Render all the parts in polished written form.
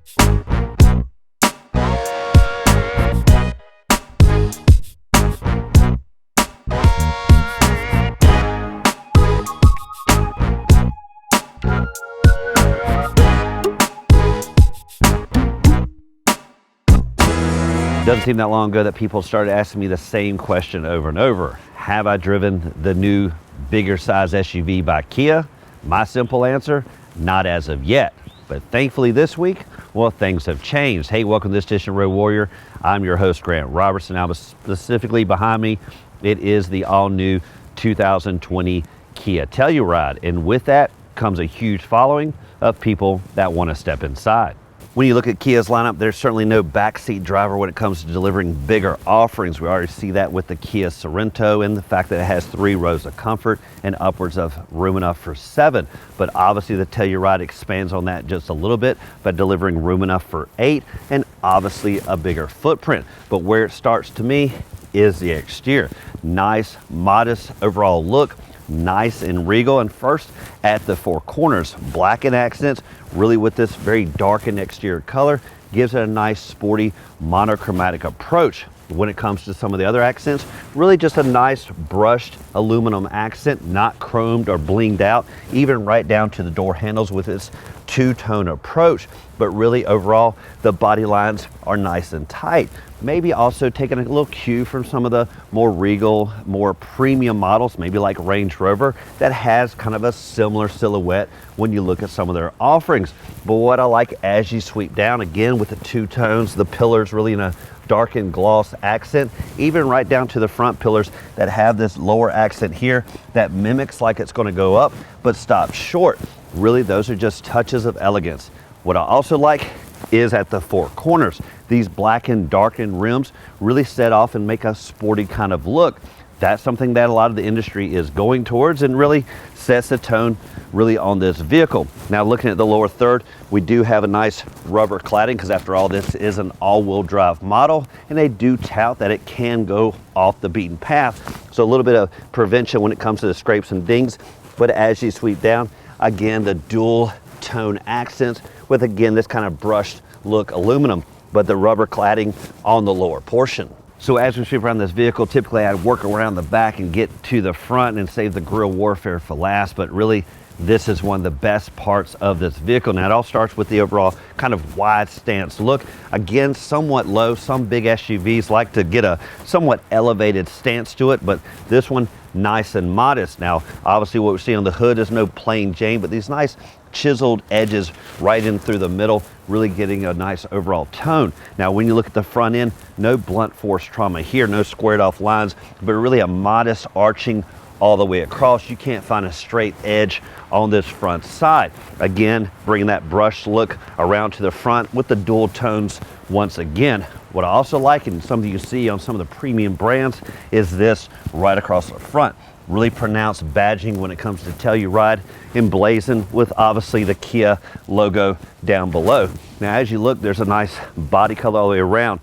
Doesn't seem that long ago that people started asking me the same question over and over. Have I driven the new bigger size SUV by Kia? My simple answer, not as of yet. But thankfully this week, well, things have changed. Hey, welcome to this edition of Road Warrior. I'm your host, Grant Robertson. Now, specifically behind me, it is the all-new 2020 Kia Telluride. And with that comes a huge following of people that want to step inside. When you look at Kia's lineup, there's certainly no backseat driver when it comes to delivering bigger offerings. We already see that with the Kia Sorento and the fact that it has 3 rows of comfort and upwards of room enough for 7. But obviously the Telluride expands on that just a little bit by delivering room enough for 8 and obviously a bigger footprint. But where it starts to me is the exterior. Nice, modest overall look. Nice and regal, and first at the 4 corners, black in accents, really with this very darkened exterior color, gives it a nice sporty monochromatic approach. When it comes to some of the other accents, really just a nice brushed aluminum accent, not chromed or blinged out, even right down to the door handles with its two-tone approach. But really overall, the body lines are nice and tight. Maybe also taking a little cue from some of the more regal, more premium models, maybe like Range Rover, that has kind of a similar silhouette when you look at some of their offerings. But what I like as you sweep down, again with the two tones, the pillars really in a darkened gloss accent, even right down to the front pillars that have this lower accent here that mimics like it's going to go up but stops short. Really, those are just touches of elegance. What I also like is at the 4 corners. These black and darkened rims really set off and make a sporty kind of look. That's something that a lot of the industry is going towards and really sets the tone really on this vehicle. Now looking at the lower third, we do have a nice rubber cladding because after all, this is an all-wheel drive model and they do tout that it can go off the beaten path. So a little bit of prevention when it comes to the scrapes and dings. But as you sweep down, again, the dual tone accents with again this kind of brushed look aluminum, but the rubber cladding on the lower portion. So as we sweep around this vehicle, typically I'd work around the back and get to the front and save the grille warfare for last, but really this is one of the best parts of this vehicle. Now it all starts with the overall kind of wide stance look. Again, somewhat low. Some big SUVs like to get a somewhat elevated stance to it, but this one nice and modest. Now obviously what we see on the hood is no plain Jane, but these nice chiseled edges right in through the middle, really getting a nice overall tone. Now when you look at the front end, no blunt force trauma here, no squared off lines, but really a modest arching all the way across. You can't find a straight edge on this front side. Again, bringing that brushed look around to the front with the dual tones once again. What I also like, and something you see on some of the premium brands, is this right across the front. Really pronounced badging when it comes to Telluride, emblazoned with obviously the Kia logo down below. Now as you look, there's a nice body color all the way around.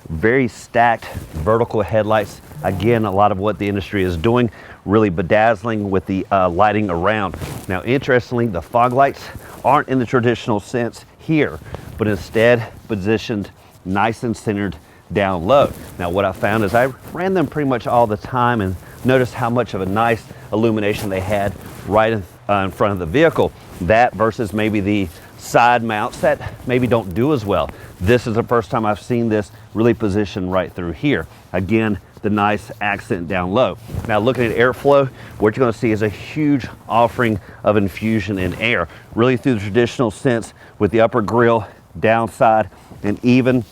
Very stacked vertical headlights. Again, a lot of what the industry is doing, really bedazzling with the lighting around. Now interestingly, the fog lights aren't in the traditional sense here, but instead positioned nice and centered down low. Now what I found is I ran them pretty much all the time and noticed how much of a nice illumination they had right in front of the vehicle. That versus maybe the side mounts that maybe don't do as well. This is the first time I've seen this really positioned right through here. Again, the nice accent down low. Now looking at airflow, what you're going to see is a huge offering of infusion in air, really through the traditional sense with the upper grille, downside, and even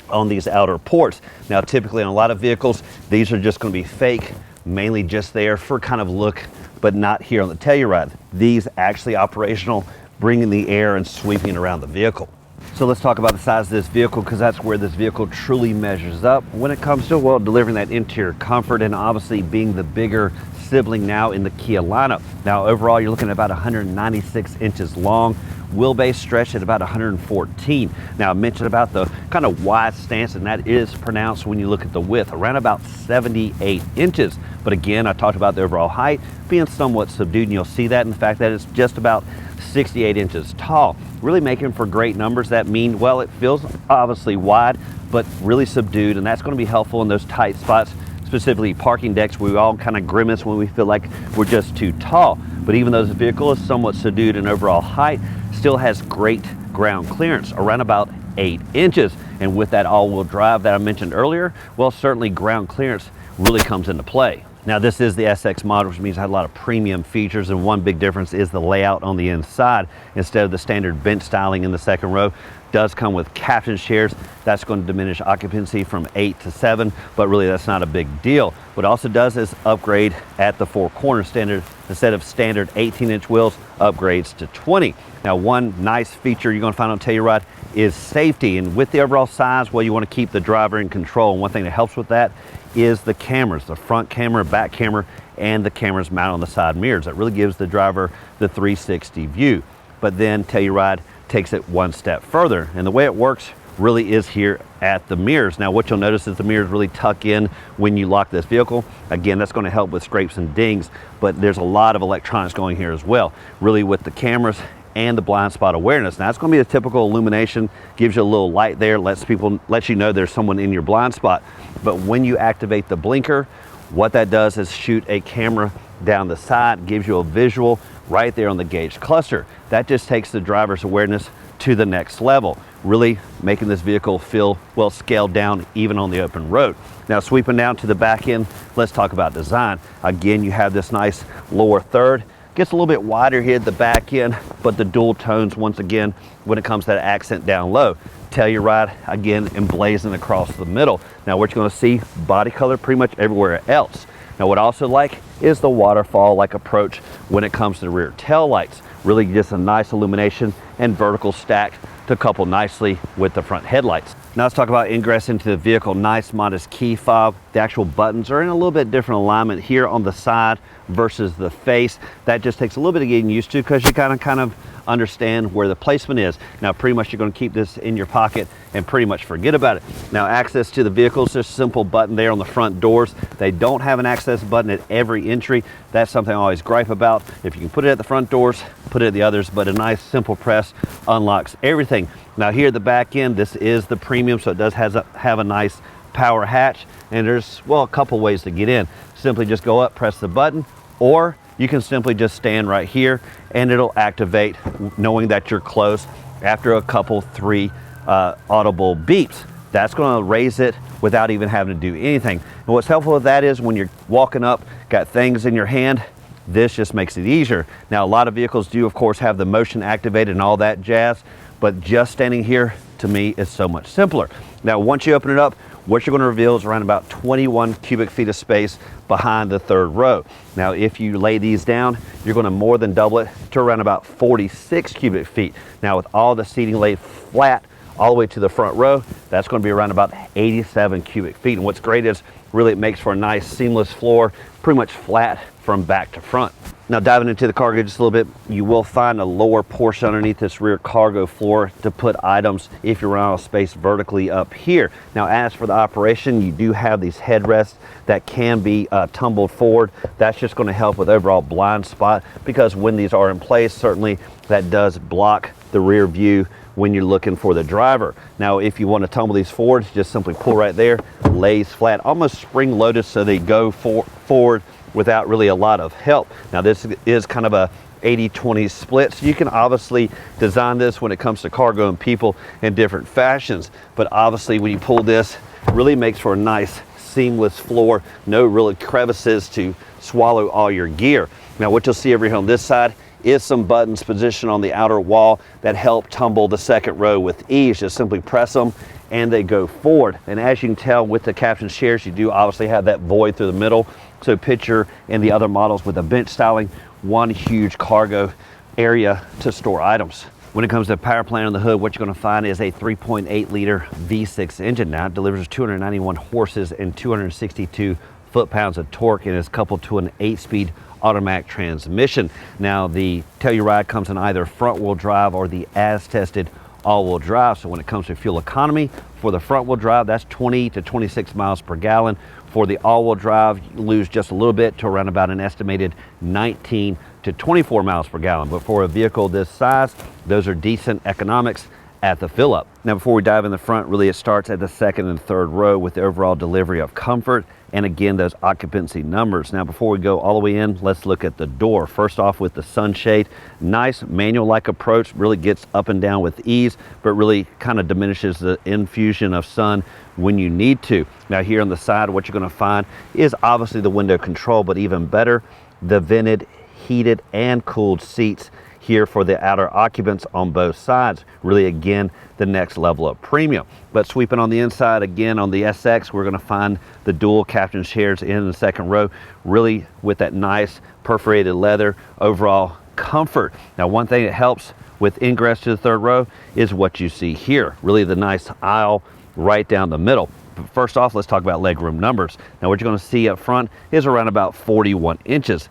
on these outer ports. Now typically on a lot of vehicles, these are just going to be fake, mainly just there for kind of look, but not here on the Telluride. These actually operational, bringing the air and sweeping around the vehicle. So let's talk about the size of this vehicle, because that's where this vehicle truly measures up when it comes to, well, delivering that interior comfort and obviously being the bigger sibling now in the Kia lineup. Now overall, you're looking at about 196 inches long, wheelbase stretched at about 114. Now I mentioned about the kind of wide stance, and that is pronounced when you look at the width, around about 78 inches. But again, I talked about the overall height being somewhat subdued, and you'll see that in the fact that it's just about 68 inches tall. really making for great numbers that mean, well, it feels obviously wide, but really subdued, and that's going to be helpful in those tight spots, specifically parking decks. We all kind of grimace when we feel like we're just too tall. But even though this vehicle is somewhat subdued in overall height, still has great ground clearance, around about 8 inches. And with that all-wheel drive that I mentioned earlier, well, certainly ground clearance really comes into play. Now, this is the SX model, which means it had a lot of premium features, and one big difference is the layout on the inside. Instead of the standard bench styling in the second row, does come with captain chairs. That's going to diminish occupancy from 8 to 7, but really that's not a big deal. What it also does is upgrade at the 4 corner standard. Instead of standard 18-inch wheels, upgrades to 20. Now, one nice feature you're going to find on Telluride is safety, and with the overall size, well, you want to keep the driver in control, and one thing that helps with that is the cameras, the front camera, back camera, and the cameras mounted on the side mirrors. That really gives the driver the 360 view. But then Telluride takes it one step further, and the way it works really is here at the mirrors. Now, what you'll notice is the mirrors really tuck in when you lock this vehicle. Again, that's going to help with scrapes and dings, but there's a lot of electronics going here as well, really with the cameras and the blind spot awareness. Now, it's going to be a typical illumination, gives you a little light there, lets you know there's someone in your blind spot. But when you activate the blinker, what that does is shoot a camera down the side, gives you a visual right there on the gauge cluster. That just takes the driver's awareness to the next level, really making this vehicle feel well scaled down even on the open road. Now, sweeping down to the back end, let's talk about design. Again, you have this nice lower third. Gets a little bit wider here at the back end, but the dual tones once again when it comes to that accent down low. Telluride again emblazoned across the middle. Now, what you're going to see body color pretty much everywhere else. Now, what I also like is the waterfall-like approach when it comes to the rear tail lights. Really just a nice illumination and vertical stack to couple nicely with the front headlights. Now let's talk about ingress into the vehicle. Nice modest key fob. The actual buttons are in a little bit different alignment here on the side versus the face. That just takes a little bit of getting used to because you kind of understand where the placement is. Now, pretty much you're going to keep this in your pocket and pretty much forget about it. Now, access to the vehicles, there's a simple button there on the front doors. They don't have an access button at every entry. That's something I always gripe about. If you can put it at the front doors, put it at the others, but a nice simple press unlocks everything. Now, here at the back end, this is the premium, so it does have a nice power hatch, and there's, well, a couple ways to get in. Simply just go up, press the button, or you can simply just stand right here and it'll activate knowing that you're close after a couple, 3 audible beeps. That's going to raise it without even having to do anything. And what's helpful with that is when you're walking up, got things in your hand, this just makes it easier. Now, a lot of vehicles do, of course, have the motion activated and all that jazz, but just standing here, to me, is so much simpler. Now, once you open it up, what you're going to reveal is around about 21 cubic feet of space behind the third row. Now, if you lay these down, you're going to more than double it to around about 46 cubic feet. Now, with all the seating laid flat all the way to the front row, that's going to be around about 87 cubic feet. And what's great is really it makes for a nice seamless floor, pretty much flat from back to front. Now, diving into the cargo just a little bit, you will find a lower portion underneath this rear cargo floor to put items if you run out of space vertically up here. Now, as for the operation, you do have these headrests that can be tumbled forward. That's just going to help with overall blind spot because when these are in place, certainly that does block the rear view when you're looking for the driver. Now, if you want to tumble these forward, just simply pull right there, lays flat, almost spring loaded so they go forward without really a lot of help. Now, this is kind of a 80-20 split, so you can obviously design this when it comes to cargo and people in different fashions, but obviously when you pull this, it really makes for a nice seamless floor, no really crevices to swallow all your gear. Now, what you'll see over here on this side is some buttons positioned on the outer wall that help tumble the second row with ease. Just simply press them and they go forward. And as you can tell with the captain's chairs, you do obviously have that void through the middle. So picture in the other models with the bench styling, one huge cargo area to store items. When it comes to power plant on the hood, what you're going to find is a 3.8 liter V6 engine. Now it delivers 291 horses and 262 foot-pounds of torque and is coupled to an 8-speed automatic transmission. Now the Telluride comes in either front-wheel drive or the as-tested all-wheel drive. So when it comes to fuel economy, for the front-wheel drive, that's 20 to 26 miles per gallon. For the all-wheel drive, you lose just a little bit to around about an estimated 19 to 24 miles per gallon. But for a vehicle this size, Those are decent economics at the fill up. Now, before we dive in the front, really it starts at the second and third row with the overall delivery of comfort and again those occupancy numbers. Now, before we go all the way in, let's look at the door. First off with the sunshade, nice manual-like approach, really gets up and down with ease, but really kind of diminishes the infusion of sun when you need to. Now here on the side, what you're going to find is obviously the window control, but even better, the vented, heated and cooled seats here for the outer occupants on both sides. Really, again, the next level of premium. But sweeping on the inside, again, on the SX, we're gonna find the dual captain chairs in the second row, really with that nice perforated leather, overall comfort. Now, one thing that helps with ingress to the third row is what you see here. Really the nice aisle right down the middle. But first off, let's talk about legroom numbers. Now, what you're gonna see up front is around about 41 inches.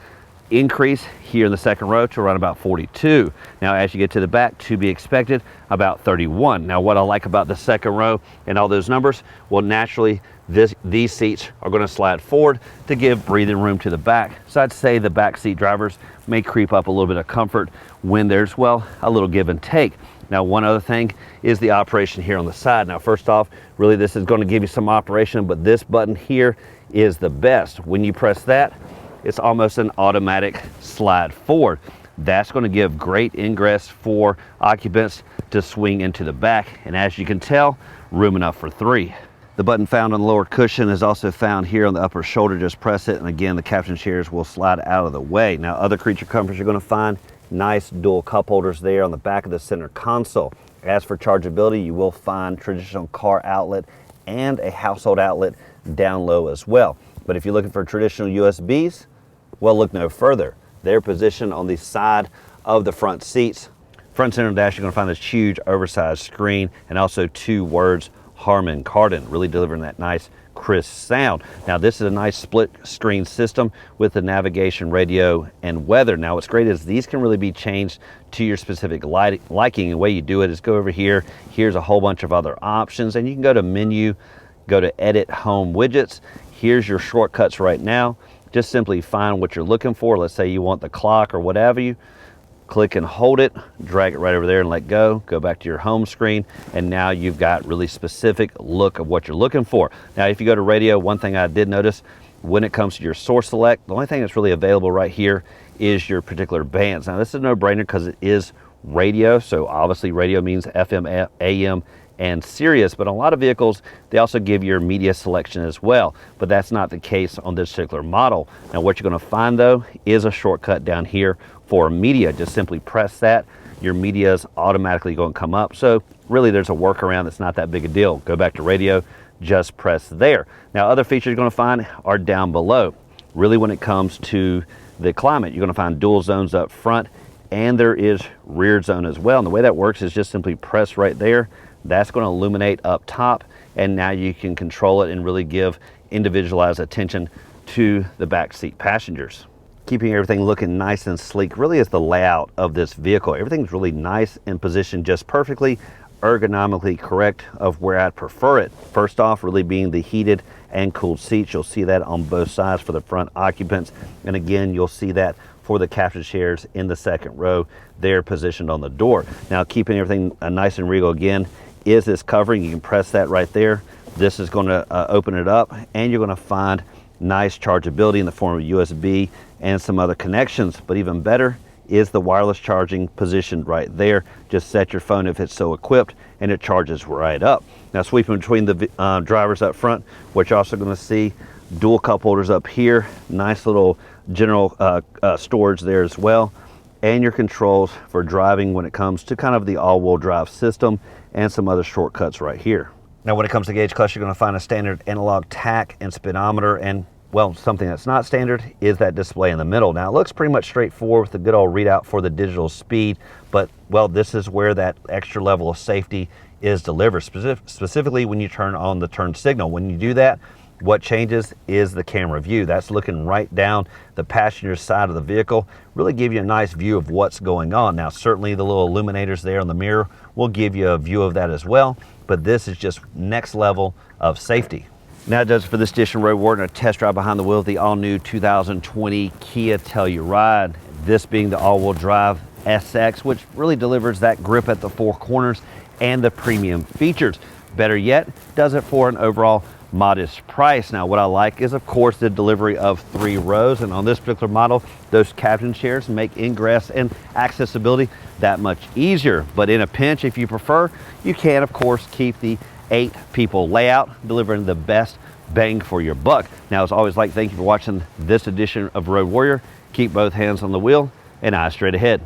Increase here in the second row to around about 42. Now, as you get to the back, to be expected, about 31. Now, what I like about the second row and all those numbers, well, naturally, these seats are going to slide forward to give breathing room to the back. So I'd say the back seat drivers may creep up a little bit of comfort when there's, well, a little give and take. Now, one other thing is the operation here on the side. Now, first off, really this is going to give you some operation, but this button here is the best. When you press that, it's almost an automatic slide forward. That's going to give great ingress for occupants to swing into the back. And as you can tell, room enough for 3. The button found on the lower cushion is also found here on the upper shoulder. Just press it, and again, the captain chairs will slide out of the way. Now, other creature comforts you're going to find nice dual cup holders there on the back of the center console. As for chargeability, you will find traditional car outlet and a household outlet down low as well. But if you're looking for traditional USBs, well, look no further. They're positioned on the side of the front seats. Front center dash, you're going to find this huge oversized screen and also 2 words, Harman Kardon, really delivering that nice crisp sound. Now, this is a nice split screen system with the navigation, radio, and weather. Now, what's great is these can really be changed to your specific liking. The way you do it is go over here. Here's a whole bunch of other options, and you can go to menu, go to edit home widgets. Here's your shortcuts right now. Just simply find what you're looking for. Let's say you want the clock or whatever, you click and hold it, drag it right over there and let go back to your home screen, and now you've got really specific look of what you're looking for. Now, if you go to radio, one thing I did notice when it comes to your source select, the only thing that's really available right here is your particular bands. Now, this is a no-brainer because it is radio, so obviously radio means FM, AM, and Sirius, but on a lot of vehicles, they also give your media selection as well, but that's not the case on this particular model. Now, what you're going to find though is a shortcut down here for media. Just simply press that, your media is automatically going to come up. So really there's a workaround that's not that big a deal. Go back to radio, just press there. Now, other features you're going to find are down below. Really, when it comes to the climate, you're going to find dual zones up front, and there is rear zone as well. And the way that works is just simply press right there. That's going to illuminate up top, and now you can control it and really give individualized attention to the back seat passengers. Keeping everything looking nice and sleek really is the layout of this vehicle. Everything's really nice and positioned just perfectly, ergonomically correct of where I'd prefer it. First off, really being the heated and cooled seats. You'll see that on both sides for the front occupants, and again, you'll see that for the captain chairs in the second row. They're positioned on the door. Now, keeping everything nice and regal again is this covering. You can press that right there. This is going to open it up, and you're going to find nice chargeability in the form of USB and some other connections. But even better is the wireless charging positioned right there. Just set your phone if it's so equipped, and it charges right up. Now, sweeping between the drivers up front, what you're also going to see, dual cup holders up here, nice little general storage there as well, and your controls for driving when it comes to kind of the all-wheel drive system, and some other shortcuts right here. Now, when it comes to gauge cluster, you're going to find a standard analog tach and speedometer, and well, something that's not standard is that display in the middle. Now, it looks pretty much straightforward with the good old readout for the digital speed, but well, this is where that extra level of safety is delivered, specifically when you turn on the turn signal. When you do that, what changes is the camera view. That's looking right down the passenger side of the vehicle, really give you a nice view of what's going on. Now, certainly the little illuminators there on the mirror will give you a view of that as well, but this is just next level of safety. Now, it does it for this edition. Road Warden, a test drive behind the wheel of the all-new 2020 Kia Telluride. This being the all-wheel drive SX, which really delivers that grip at the four corners and the premium features. Better yet, does it for an overall modest price. Now, what I like is, of course, the delivery of 3 rows, and on this particular model, those captain chairs make ingress and accessibility that much easier. But in a pinch, if you prefer, you can, of course, keep the 8 people layout, delivering the best bang for your buck. Now, as always, thank you for watching this edition of Road Warrior. Keep both hands on the wheel and eyes straight ahead.